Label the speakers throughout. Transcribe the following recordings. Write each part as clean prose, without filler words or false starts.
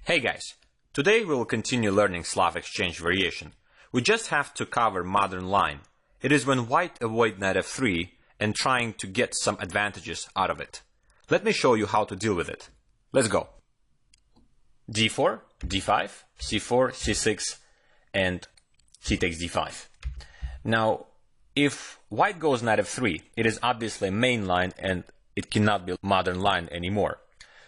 Speaker 1: Hey guys, today we will continue learning Slav exchange variation. We just have to cover modern line. It is when white avoid Nf3 and trying to get some advantages out of it. Let me show you how to deal with it. Let's go. d4, d5, c4, c6, and c takes d5. Now, if white goes Nf3, it is obviously a main line and it cannot be modern line anymore.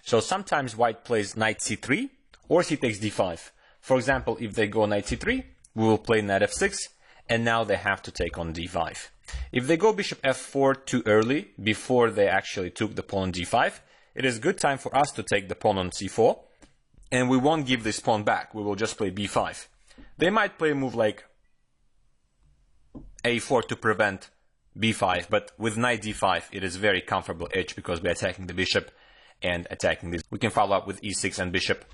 Speaker 1: So sometimes white plays knight c3 or c takes d5. For example, if they go knight c3, we will play knight f6, and now they have to take on d5. If they go bishop f4 too early, before they actually took the pawn on d5, it is a good time for us to take the pawn on c4, and we won't give this pawn back, we will just play b5. They might play a move like a4 to prevent b5, but with knight d5, it is very comfortable edge because we're attacking the bishop and attacking this. We can follow up with e6 and bishop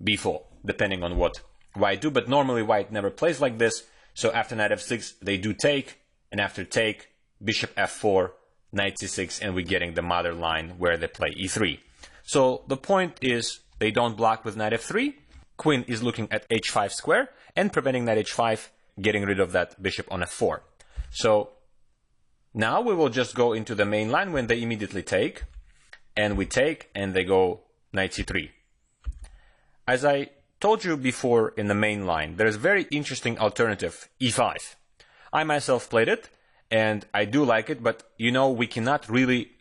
Speaker 1: b4, depending on what white do, but normally white never plays like this. So after knight f6, they do take, and after take, bishop f4, knight c6, and we're getting the mother line where they play e3. So the point is, they don't block with knight f3, queen is looking at h5 square, and preventing knight h5, getting rid of that bishop on f4. So now we will just go into the main line when they immediately take, and we take, and they go knight c3. As I told you before in the main line, there is a very interesting alternative, e5. I myself played it, and I do like it, but you know, we cannot really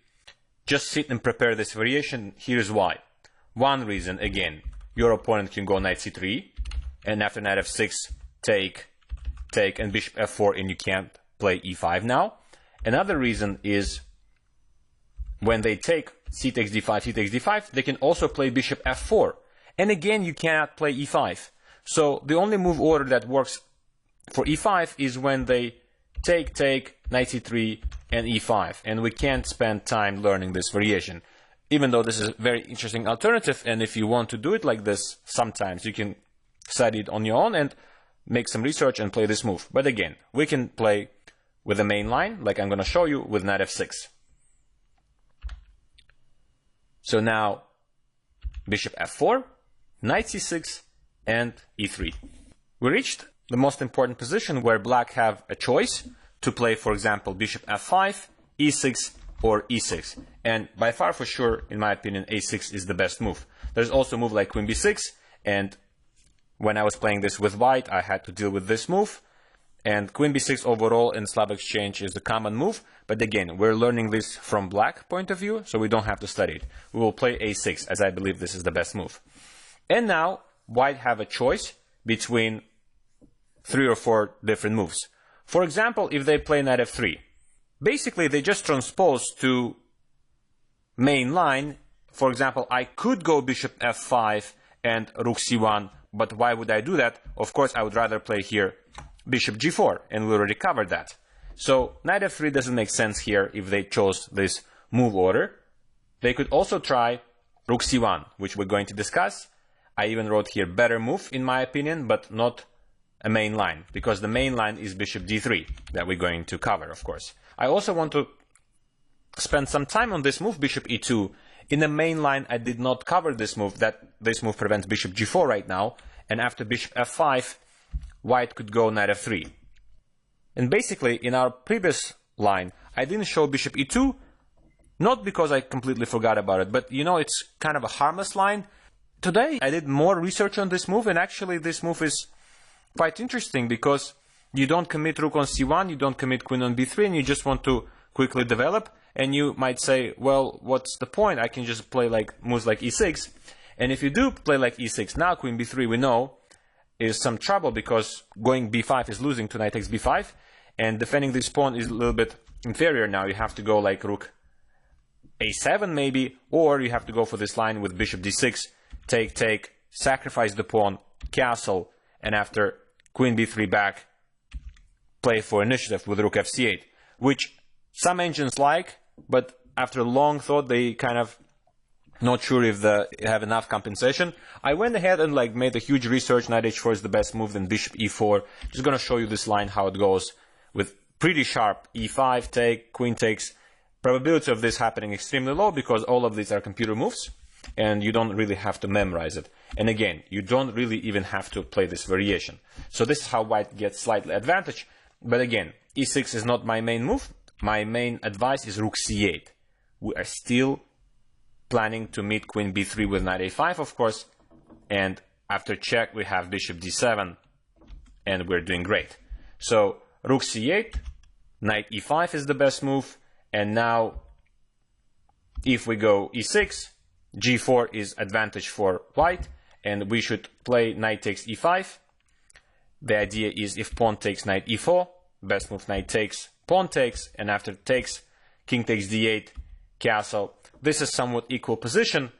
Speaker 1: just sit and prepare this variation. Here's why. One reason, again, your opponent can go knight c3, and after knight f6, take, and bishop f4, and you can't play e5 now. Another reason is when they take c takes d5, they can also play bishop f4. And again, you cannot play e5. So the only move order that works for e5 is when they take, knight c3, and e5. And we can't spend time learning this variation. Even though this is a very interesting alternative, and if you want to do it like this, sometimes you can study it on your own and make some research and play this move. But again, we can play with the main line, like I'm going to show you, with knight f6. So now, bishop f4, knight c6, and e3. We reached the most important position where black have a choice to play, for example, bishop f5, e6, or e6. And by far for sure, in my opinion, a6 is the best move. There's also a move like queen b6, and when I was playing this with white, I had to deal with this move. And queen b6 overall in Slav exchange is a common move, but again, we're learning this from black point of view, so we don't have to study it. We will play a6, as I believe this is the best move. And now, white have a choice between 3 or 4 different moves. For example, if they play knight f3, basically they just transpose to main line. For example, I could go bishop f5 and rook c1, but why would I do that? Of course, I would rather play here bishop g4, and we already covered that. So knight f3 doesn't make sense here if they chose this move order. They could also try rook c1, which we're going to discuss. I even wrote here better move in my opinion, but not a main line, because the main line is bishop d3 that we're going to cover, of course. I also want to spend some time on this move, bishop e2. In the main line, I did not cover this move, that this move prevents bishop g4 right now, and after bishop f5, white could go knight f3. And basically, in our previous line, I didn't show bishop e2, not because I completely forgot about it, but you know, it's kind of a harmless line. Today, I did more research on this move, and actually this move is quite interesting because you don't commit rook on c1, you don't commit queen on b3, and you just want to quickly develop. And you might say, well, what's the point? I can just play like moves like e6. And if you do play like e6, now queen b3, we know, is some trouble because going b5 is losing to knight takes b5, and defending this pawn is a little bit inferior now. You have to go like rook a7 maybe, or you have to go for this line with bishop d6, take, sacrifice the pawn, castle, and after queen b3 back, play for initiative with rook fc8, which some engines like, but after long thought, they kind of not sure if they have enough compensation. I went ahead and like made a huge research. Knight h4 is the best move, then bishop e4. Just gonna show you this line, how it goes with pretty sharp e5, take, queen takes. Probability of this happening extremely low because all of these are computer moves. and you don't really have to memorize it. And again, you don't really even have to play this variation. So this is how white gets slightly advantage. But again, e6 is not my main move. My main advice is rook c8. We are still planning to meet queen b3 with knight a5, of course. And after check, we have bishop d7, and we're doing great. So rook c8, knight e5 is the best move. And now, if we go e6, g4 is advantage for white, and we should play knight takes e5. The idea is if pawn takes knight e4, best move knight takes, pawn takes, and after takes, king takes d8, castle. This is somewhat equal position,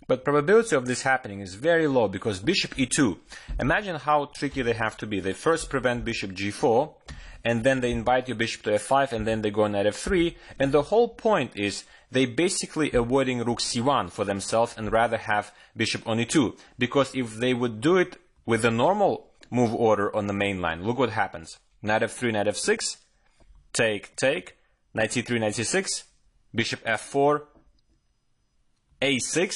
Speaker 1: but probability of this happening is very low because bishop e2. Imagine how tricky they have to be. They first prevent bishop g4, and then they invite your bishop to f5, and then they go knight f3, and the whole point is they basically avoiding rook c1 for themselves and rather have bishop on e2, because if they would do it with the normal move order on the main line, look what happens. Knight f3, knight f6, take, take, knight c3, knight c6, bishop f4, a6,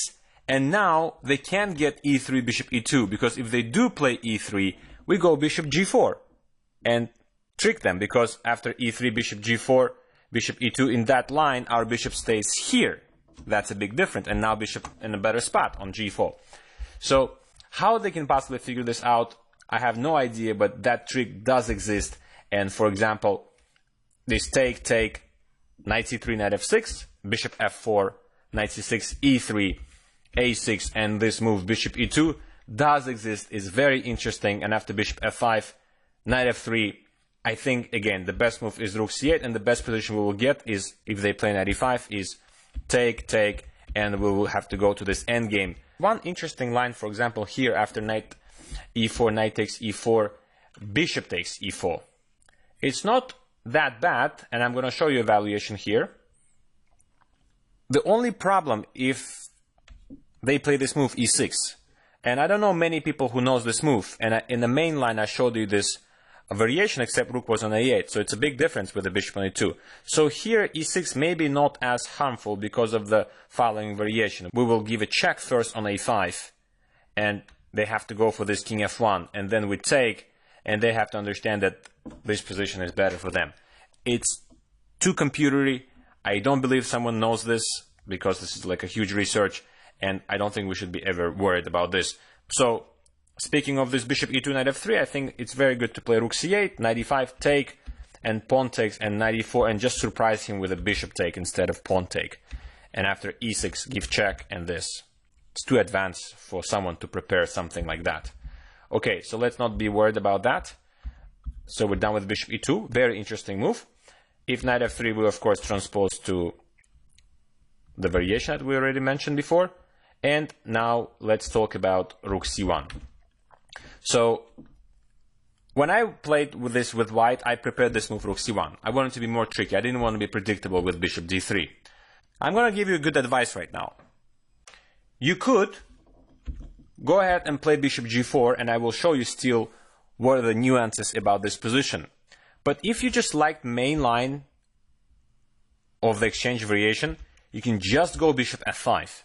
Speaker 1: and now they can't get e3, bishop e2, because if they do play e3, we go bishop g4 and trick them, because after e3, bishop g4, bishop e2, in that line, our bishop stays here. That's a big difference, and now bishop in a better spot on g4. So how they can possibly figure this out, I have no idea, but that trick does exist. And for example, this take, take, knight c3, knight f6, bishop f4, knight c6, e3, a6, and this move bishop e2 does exist, is very interesting. And after bishop f5, knight f3, I think again the best move is rook c8, and the best position we will get is if they play knight e5 is take, take, and we will have to go to this endgame. One interesting line, for example, here after knight e4, knight takes e4, bishop takes e4. It's not that bad, and I'm going to show you evaluation here. The only problem if they play this move e6, and I don't know many people who knows this move, and in the main line I showed you this variation, except rook was on a8, so it's a big difference with the bishop on a2. So here e6 may be not as harmful because of the following variation. We will give a check first on a5, and they have to go for this king f1, and then we take, and they have to understand that this position is better for them. It's too computery. I don't believe someone knows this, because this is like a huge research, and I don't think we should be ever worried about this. So speaking of this bishop e2, knight f3, I think it's very good to play rook c8, knight e5, take, and pawn takes, and knight e4, and just surprise him with a bishop take instead of pawn take. And after e6, give check, and this. It's too advanced for someone to prepare something like that. Okay, so let's not be worried about that. So we're done with bishop e2, very interesting move. If knight f3, we of course transpose to the variation that we already mentioned before. And now let's talk about rook c1. So when I played with this with white, I prepared this move rook c1. I wanted to be more tricky. I didn't want to be predictable with bishop d3. I'm going to give you good advice right now. You could go ahead and play bishop g4, and I will show you still what are the nuances about this position. But if you just like main line of the exchange variation, you can just go bishop f5.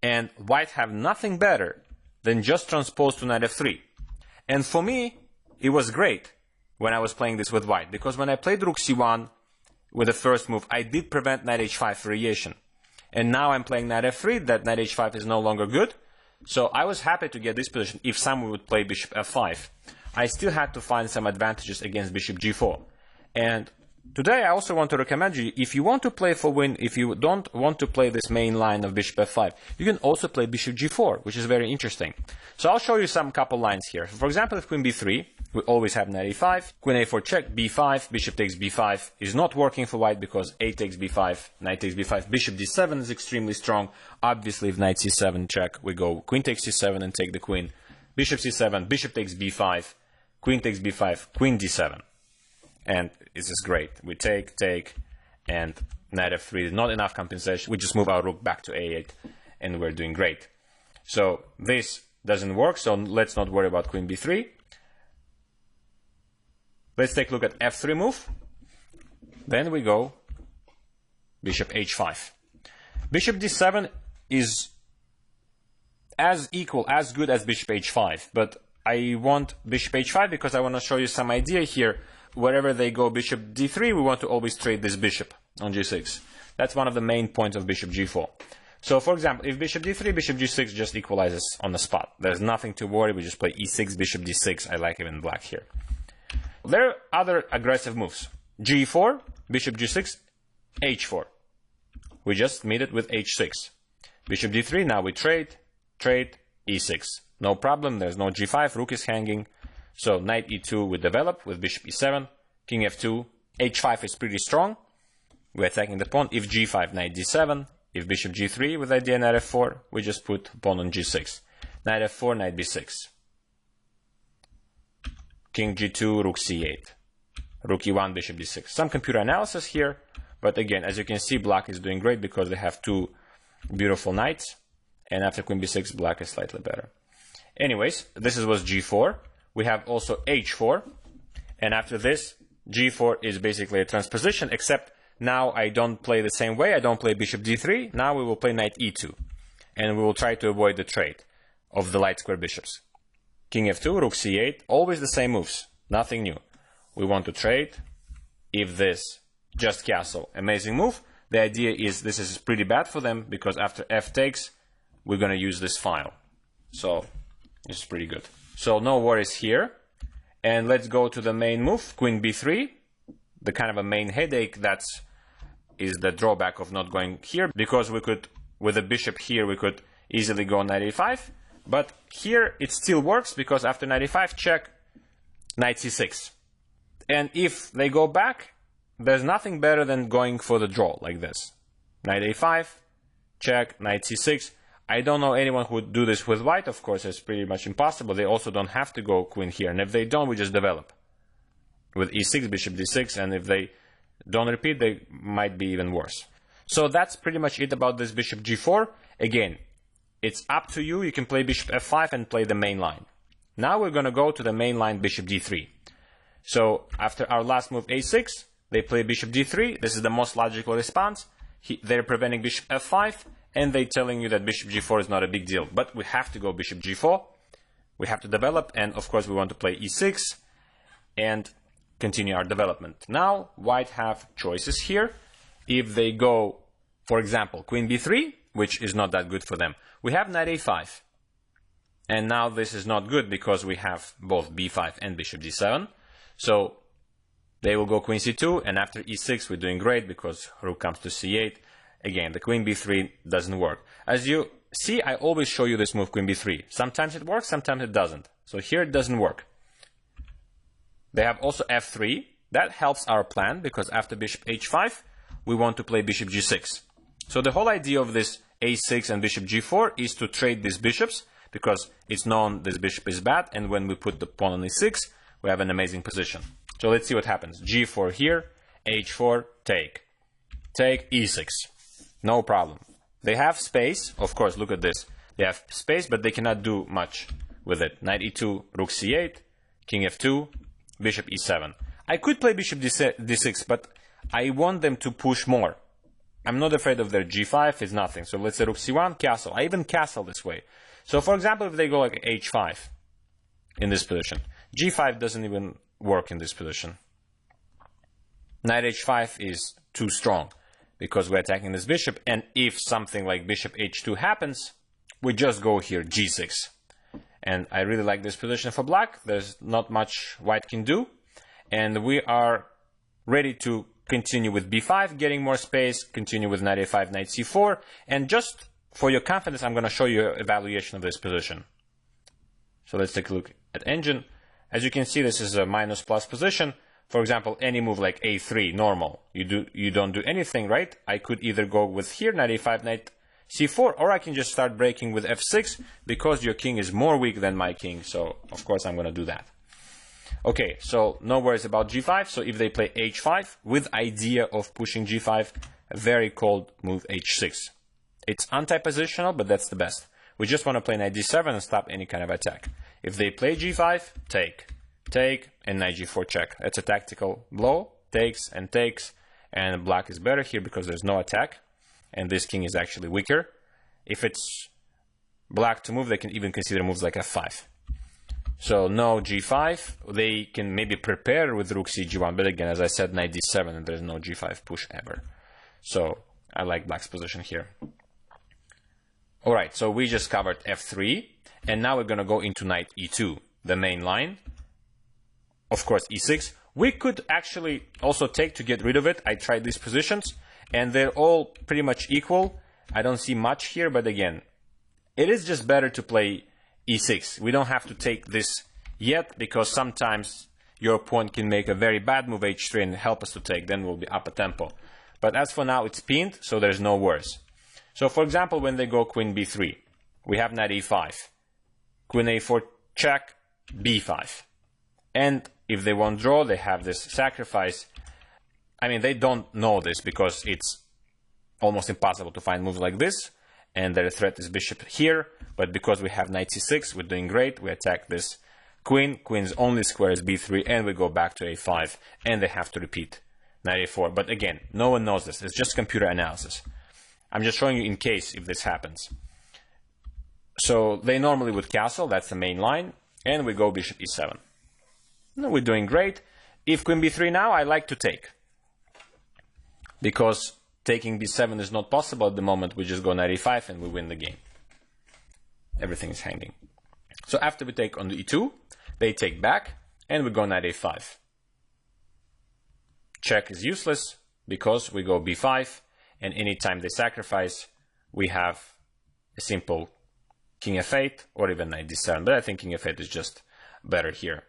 Speaker 1: And white have nothing better than just transpose to knight f3. And for me, it was great when I was playing this with white, because when I played rook c1 with the first move, I did prevent knight h5 variation. And now I'm playing knight f3, that knight h5 is no longer good. So I was happy to get this position if someone would play bishop f5. I still had to find some advantages against bishop g4. And today I also want to recommend you, if you want to play for win, if you don't want to play this main line of bishop f5, you can also play bishop g4, which is very interesting. So I'll show you some couple lines here. For example, if queen b3, we always have knight a5, queen a4 check, b5, bishop takes b5 is not working for white because a takes b5, knight takes b5, bishop d7 is extremely strong. Obviously, if knight c7 check, we go queen takes c7 and take the queen, bishop c7, bishop takes b5, queen takes b5, queen d7. And this is great. We take, take, and knight f3 is not enough compensation. We just move our rook back to a8, and we're doing great. So this doesn't work, so let's not worry about queen b3. Let's take a look at f3 move. Then we go bishop h5. Bishop d7 is as good as bishop h5, but I want bishop h5 because I want to show you some idea here. Wherever they go bishop d3, we want to always trade this bishop on g6. That's one of the main points of bishop g4. So, for example, if bishop d3, bishop g6 just equalizes on the spot. There's nothing to worry. We just play e6, bishop d6. I like even black here. There are other aggressive moves. g4, bishop g6, h4. We just meet it with h6. Bishop d3, now we trade, e6. No problem, there's no g5, rook is hanging. So knight e2 we develop with bishop e7, king f2, h5 is pretty strong. We're attacking the pawn. If g5, knight d7. If bishop g3 with idea knight f4, we just put pawn on g6. Knight f4, knight b6. King g2, rook c8. Rook e1, bishop d6. Some computer analysis here, but again, as you can see, black is doing great because they have two beautiful knights, and after queen b6, black is slightly better. Anyways, this was g4. We have also h4, and after this, g4 is basically a transposition, except now I don't play the same way. I don't play bishop d3. Now we will play knight e2, and we will try to avoid the trade of the light square bishops. King f2, rook c8, always the same moves, nothing new. We want to trade. If this, just castle, amazing move. The idea is this is pretty bad for them because after f takes, we're going to use this file. So it's pretty good. So no worries here. And let's go to the main move, queen b3. The kind of a main headache is the drawback of not going here, because we could, with the bishop here, we could easily go knight a5. But here it still works because after knight a5 check, knight c6. And if they go back, there's nothing better than going for the draw like this. Knight a5, check, knight c6. I don't know anyone who would do this with white. Of course, it's pretty much impossible. They also don't have to go queen here. And if they don't, we just develop with e6, bishop d6. And if they don't repeat, they might be even worse. So that's pretty much it about this bishop g4. Again, it's up to you. You can play bishop f5 and play the main line. Now we're going to go to the main line bishop d3. So after our last move a6, they play bishop d3. This is the most logical response. They're preventing bishop f5, and they're telling you that bishop g4 is not a big deal. But we have to go bishop g4. We have to develop, and of course we want to play e6 and continue our development. Now white have choices here. If they go, for example, queen b3, which is not that good for them, we have knight a5. And now this is not good because we have both b5 and bishop d7. So they will go queen c2, and after e6 we're doing great because rook comes to c8. Again, the queen b3 doesn't work. As you see, I always show you this move, queen b3. Sometimes it works, sometimes it doesn't. So here it doesn't work. They have also f3. That helps our plan because after bishop h5, we want to play bishop g6. So the whole idea of this a6 and bishop g4 is to trade these bishops because it's known this bishop is bad, and when we put the pawn on e6, we have an amazing position. So let's see what happens. g4 here, h4, take. Take, e6. No problem. They have space. Of course, look at this. They have space, but they cannot do much with it. Knight e2, rook c8, king f2, bishop e7. I could play bishop d6, but I want them to push more. I'm not afraid of their g5, it's nothing. So let's say rook c1, castle. I even castle this way. So for example, if they go like h5 in this position, g5 doesn't even work in this position. Knight h5 is too strong because we're attacking this bishop, and if something like bishop h2 happens, we just go here g6. And I really like this position for black. There's not much white can do, and we are ready to continue with b5, getting more space, continue with knight a5, knight c4, and just for your confidence, I'm going to show you an evaluation of this position. So let's take a look at engine. As you can see, this is a minus plus position. For example, any move like a3, normal, you don't do anything, right? I could either go with here, knight a5, knight c4, or I can just start breaking with f6 because your king is more weak than my king. So, of course, I'm going to do that. Okay, so no worries about g5. So if they play h5 with idea of pushing g5, a very cold move h6. It's anti-positional, but that's the best. We just want to play knight d7 and stop any kind of attack. If they play g5, take, and knight g4 check. That's a tactical blow, takes, and black is better here because there's no attack, and this king is actually weaker. if it's black to move, they can even consider moves like f5. So no g5. They can maybe prepare with rook cg1, but again, as I said, knight d7, and there's no g5 push ever. So I like black's position here. All right, so we just covered f3, and now we're going to go into knight e2, the main line. Of course, e6. We could actually also take to get rid of it. I tried these positions, and they're all pretty much equal. I don't see much here, but again, it is just better to play e6. We don't have to take this yet, because sometimes your opponent can make a very bad move h3 and help us to take. Then we'll be up a tempo. But as for now, it's pinned, so there's no worries. So for example, when they go queen b3, we have knight e5, queen a4 check, b5. And if they won't draw, they have this sacrifice. I mean, they don't know this because it's almost impossible to find moves like this. And their threat is bishop here. But because we have knight c6, we're doing great. We attack this queen. Queen's only square is b3, and we go back to a5. And they have to repeat knight a4. But again, no one knows this. It's just computer analysis. I'm just showing you in case if this happens. So they normally would castle. That's the main line. And we go bishop e7. No, we're doing great. If queen b3 now, I like to take. Because taking b7 is not possible at the moment. We just go knight e5 and we win the game. Everything is hanging. So after we take on the e2, they take back and we go knight a5. Check is useless because we go b5, and anytime they sacrifice, we have a simple king f8 or even knight d7. But I think king f8 is just better here.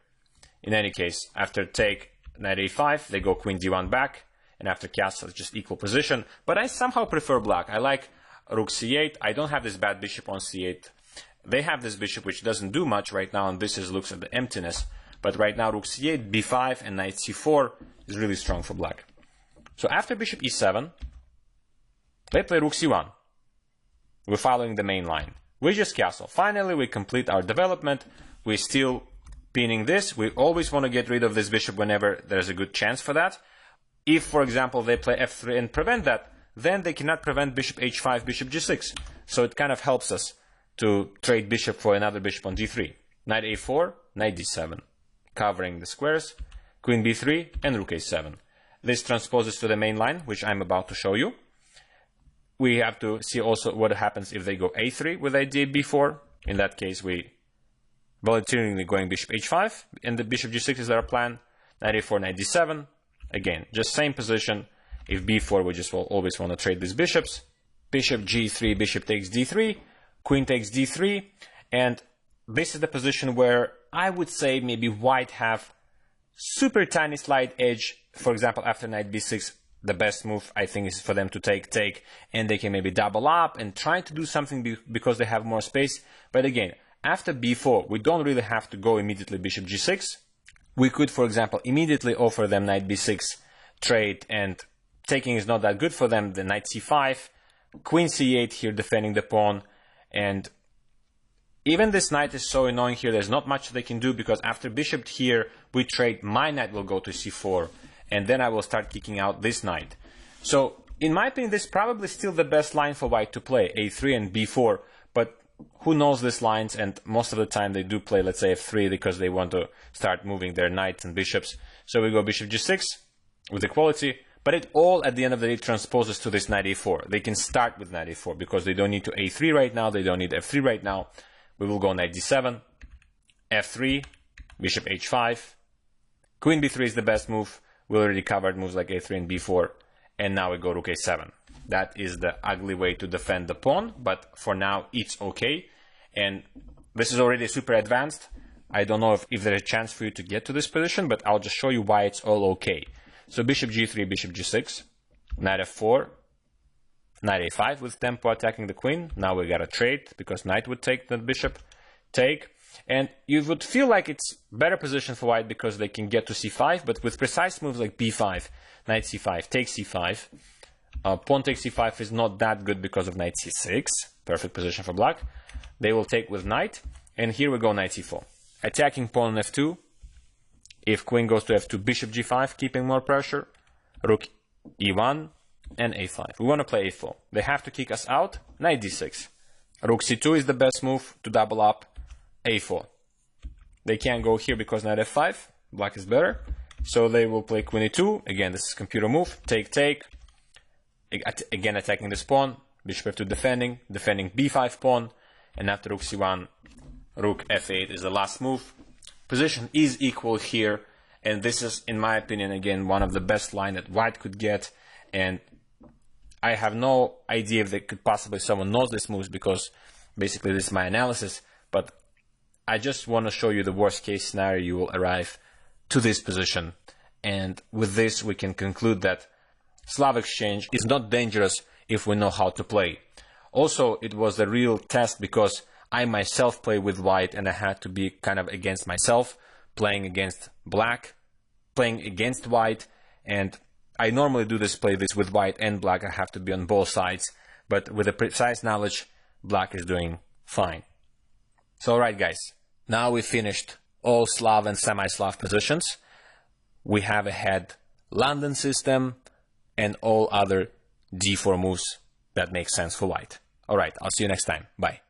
Speaker 1: In any case, after take knight a5, they go queen d1 back, and after castle, it's just equal position. But I somehow prefer black. I like rook c8. I don't have this bad bishop on c8. They have this bishop which doesn't do much right now, and this looks at the emptiness. But right now, rook c8, b5, and knight c4 is really strong for black. So after bishop e7, they play rook c1. We're following the main line. We just castle. Finally, we complete our development. We're still pinning this. We always want to get rid of this bishop whenever there's a good chance for that. If, for example, they play f3 and prevent that, then they cannot prevent bishop h5, bishop g6. So it kind of helps us to trade bishop for another bishop on d3. Knight a4, knight d7, covering the squares, queen b3, and rook a7. This transposes to the main line, which I'm about to show you. We have to see also what happens if they go a3 with idea b4. In that case, we voluntarily going bishop h5, and the bishop g6 is our plan. Knight a4, knight d7. Again, just same position. If b4, we just will always want to trade these bishops. Bishop g3, bishop takes d3, queen takes d3, and this is the position where I would say maybe white have super tiny slight edge. For example, after knight b6, the best move I think is for them to take, and they can maybe double up and try to do something because they have more space. But again, after b4, we don't really have to go immediately bishop g6. We could, for example, immediately offer them knight b6 trade, and taking is not that good for them. The knight c5, queen c8 here defending the pawn, and even this knight is so annoying here. There's not much they can do because after bishop here, we trade. My knight will go to c4, and then I will start kicking out this knight. So, in my opinion, this is probably still the best line for white to play, a3 and b4, but who knows these lines, and most of the time they do play, let's say, f3 because they want to start moving their knights and bishops. So we go bishop g6 with equality, but it all at the end of the day transposes to this knight a4. They can start with knight a4 because they don't need to a3 right now, they don't need f3 right now. We will go knight d7, f3, bishop h5, queen b3 is the best move. We already covered moves like a3 and b4, and now we go rook a7. That is the ugly way to defend the pawn, but for now it's okay. And this is already super advanced. I don't know if there's a chance for you to get to this position, but I'll just show you why it's all okay. So bishop g3, bishop g6, knight f4, knight a5 with tempo attacking the queen. Now we got a trade because knight would take the bishop, take. And you would feel like it's better position for white because they can get to c5, but with precise moves like b5, knight c5, take c5, pawn takes c5 is not that good because of knight c6, perfect position for black. They will take with knight, and here we go knight c4. Attacking pawn on f2, if queen goes to f2, bishop g5, keeping more pressure, rook e1, and a5. We want to play a4. They have to kick us out, knight d6. Rook c2 is the best move to double up. a4. They can't go here because knight f5. Black is better. So they will play queen e2. Again, this is computer move. Take, take. Again, attacking this pawn. Bishop f2 defending. Defending b5 pawn. And after rook c1, rook f8 is the last move. Position is equal here. And this is, in my opinion, again, one of the best line that white could get. And I have no idea if they could possibly, someone knows these moves, because basically this is my analysis. But I just want to show you the worst case scenario you will arrive to this position. And with this, we can conclude that Slav exchange is not dangerous if we know how to play. Also, it was a real test because I myself play with white and I had to be kind of against myself, playing against black, playing against white. And I normally do this, play this with white and black. I have to be on both sides. But with a precise knowledge, black is doing fine. So, alright guys, now we finished all Slav and semi-Slav positions. We have ahead London system and all other d4 moves that make sense for white. Alright, I'll see you next time. Bye.